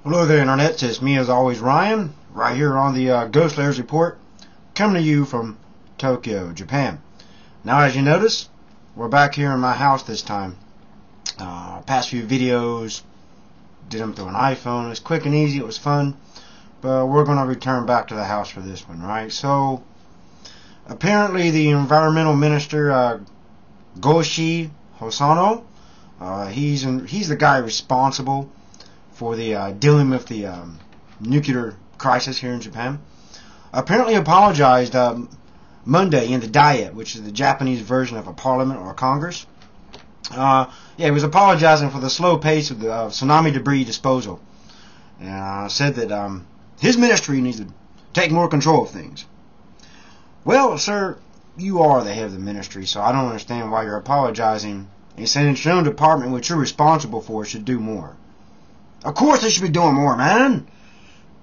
Hello there, Internet. It's me, as always, Ryan, right here on the Ghost Layers Report, coming to you from Tokyo, Japan. Now, as you notice, we're back here in my house this time. Past few videos, did them through an iPhone. It was quick and easy. It was fun. But we're going to return back to the house for this one, right? So, apparently the environmental minister, Goshi Hosono, he's the guy responsible for the dealing with the nuclear crisis here in Japan, apparently apologized Monday in the Diet, which is the Japanese version of a parliament or a Congress. He was apologizing for the slow pace of the tsunami debris disposal, and said that his ministry needs to take more control of things. Well, sir, you are the head of the ministry, so I don't understand why you're apologizing and saying your own department, which you're responsible for, should do more. Of course they should be doing more, man.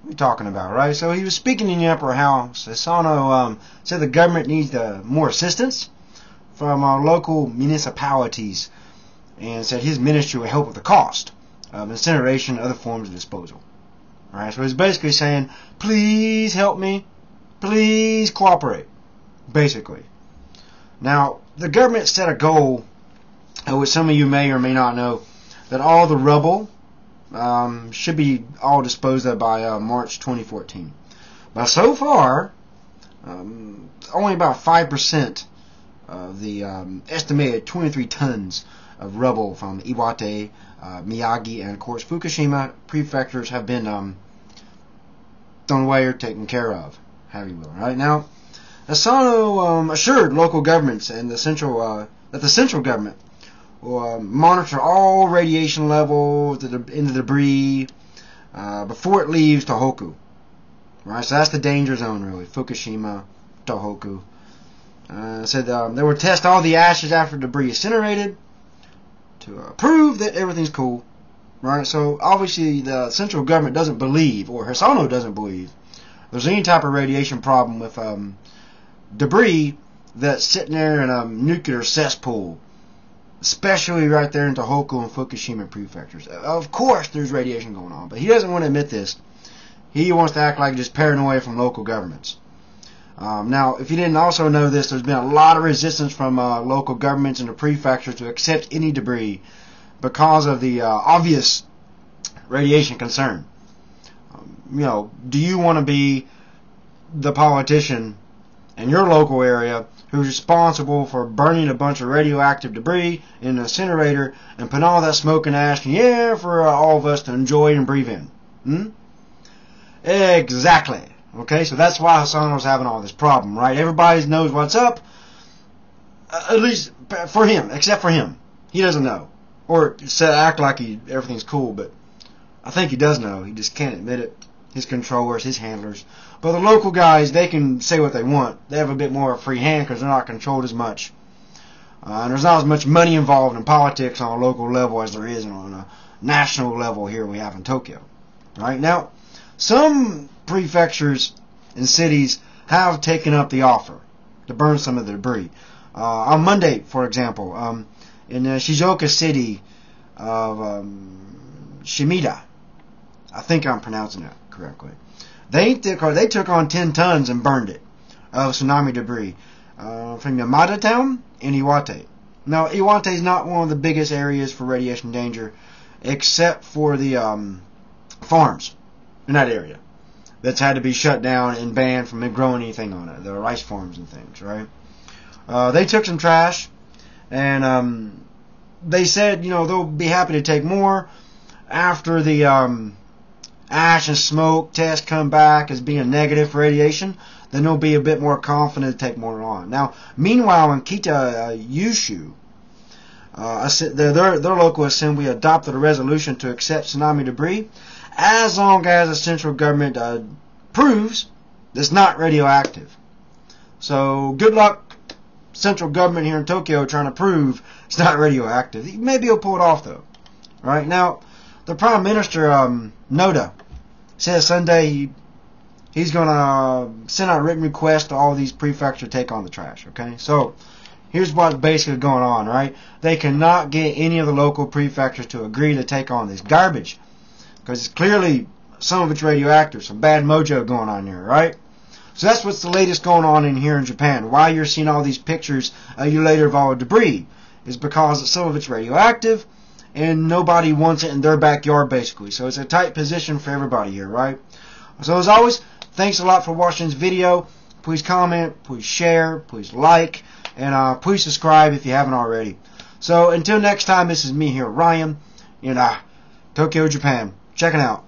What are you talking about, right? So he was speaking in the upper house. Hosono said the government needs more assistance from local municipalities, and said his ministry will help with the cost of incineration and other forms of disposal. All right, so he's basically saying, please help me, please cooperate, basically. Now, the government set a goal, which some of you may or may not know, that all the rubble should be all disposed of by March 2014. But so far, only about 5% of the estimated 23 tons of rubble from Iwate, Miyagi, and of course Fukushima prefectures have been thrown away or taken care of, have you will. Right now, Asano assured local governments and the central that the central government will monitor all radiation levels in the debris before it leaves Tohoku. Right, so that's the danger zone, really. Fukushima, Tohoku. Said they will test all the ashes after debris is incinerated to prove that everything's cool. Right, so obviously the central government doesn't believe, or Hosono doesn't believe, there's any type of radiation problem with debris that's sitting there in a nuclear cesspool, especially right there in Tohoku and Fukushima prefectures. Of course there's radiation going on, but he doesn't want to admit this. He wants to act like just paranoia from local governments. Now, if you didn't also know this, there's been a lot of resistance from local governments and the prefectures to accept any debris because of the obvious radiation concern. Do you want to be the politician in your local area who's responsible for burning a bunch of radioactive debris in an incinerator and putting all that smoke and ash in the air for all of us to enjoy and breathe in? Exactly. Okay, so that's why Hosono's having all this problem, right? Everybody knows what's up, at least for him, except for him. He doesn't know. Or act like everything's cool, but I think he does know. He just can't admit it. His controllers, his handlers. But the local guys, they can say what they want. They have a bit more of a free hand because they're not controlled as much. And there's not as much money involved in politics on a local level as there is on a national level here we have in Tokyo. Right? Now, some prefectures and cities have taken up the offer to burn some of the debris. On Monday, for example, in Shizuoka City of Shimida, I think I'm pronouncing that correctly, they took on 10 tons and burned it of tsunami debris from Yamada Town and Iwate. Now, Iwate is not one of the biggest areas for radiation danger, except for the farms in that area that's had to be shut down and banned from growing anything on it, the rice farms and things, right? They took some trash, and they said, they'll be happy to take more after the ash and smoke test come back as being negative for radiation. Then they'll be a bit more confident to take more on. Now, meanwhile, in Kita-Yushu, their local assembly adopted a resolution to accept tsunami debris as long as the central government proves it's not radioactive. So, good luck, central government here in Tokyo, trying to prove it's not radioactive. Maybe he'll pull it off, though. Right now, the Prime Minister, Noda, says Sunday he's going to send out a written request to all these prefectures to take on the trash. Okay, so here's what's basically going on, right? They cannot get any of the local prefectures to agree to take on this garbage because it's clearly some of it's radioactive, some bad mojo going on there, right? So that's what's the latest going on in here in Japan. Why you're seeing all these pictures a year later of all the debris is because some of it's radioactive and nobody wants it in their backyard, basically. So it's a tight position for everybody here, right? So as always, thanks a lot for watching this video. Please comment, please share, please like, and please subscribe if you haven't already. So until next time, this is me here, Ryan, in Tokyo, Japan. Checking out.